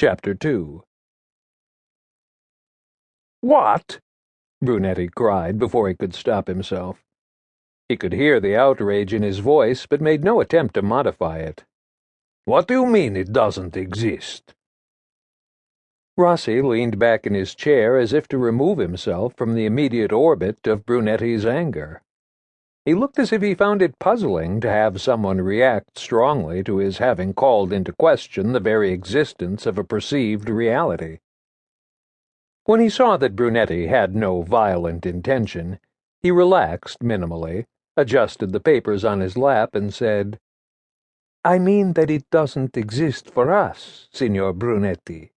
Chapter 2. "What?" Brunetti cried before he could stop himself. He could hear the outrage in his voice, but made no attempt to modify it. "What do you mean it doesn't exist?" Rossi leaned back in his chair as if to remove himself from the immediate orbit of Brunetti's anger. He looked as if he found it puzzling to have someone react strongly to his having called into question the very existence of a perceived reality. When he saw that Brunetti had no violent intention, he relaxed minimally, adjusted the papers on his lap, and said, "I mean that it doesn't exist for us, Signor Brunetti."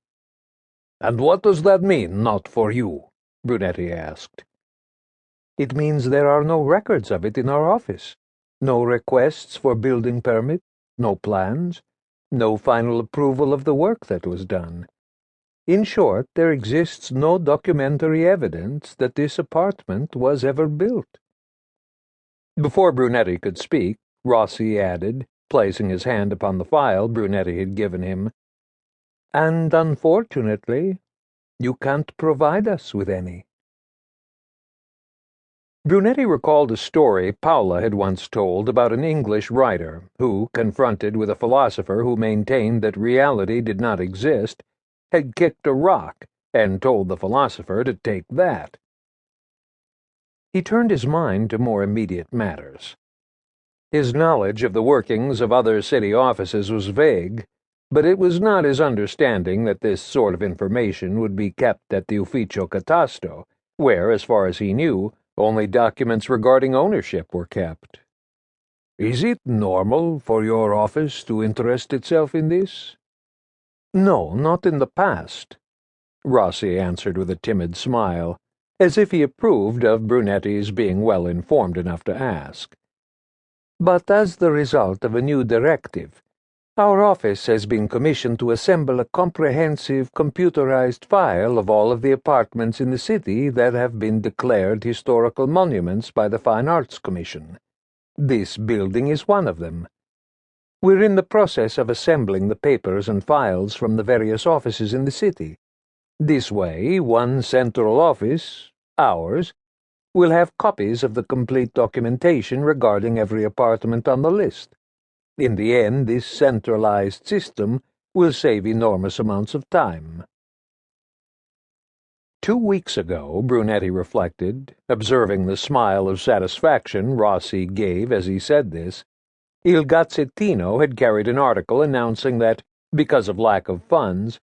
"And what does that mean, not for you?" Brunetti asked. "It means there are no records of it in our office, no requests for building permit, no plans, no final approval of the work that was done. In short, there exists no documentary evidence that this apartment was ever built." Before Brunetti could speak, Rossi added, placing his hand upon the file Brunetti had given him, "And unfortunately, you can't provide us with any." Brunetti recalled a story Paula had once told about an English writer who, confronted with a philosopher who maintained that reality did not exist, had kicked a rock and told the philosopher to take that. He turned his mind to more immediate matters. His knowledge of the workings of other city offices was vague, but it was not his understanding that this sort of information would be kept at the Ufficio Catasto, where, as far as he knew, only documents regarding ownership were kept. "Is it normal for your office to interest itself in this?" "No, not in the past," Rossi answered with a timid smile, as if he approved of Brunetti's being well informed enough to ask. "But as the result of a new directive, our office has been commissioned to assemble a comprehensive computerized file of all of the apartments in the city that have been declared historical monuments by the Fine Arts Commission. This building is one of them. We're in the process of assembling the papers and files from the various offices in the city. This way, one central office, ours, will have copies of the complete documentation regarding every apartment on the list. In the end, this centralized system will save enormous amounts of time." 2 weeks ago, Brunetti reflected, observing the smile of satisfaction Rossi gave as he said this, Il Gazzettino had carried an article announcing that, because of lack of funds,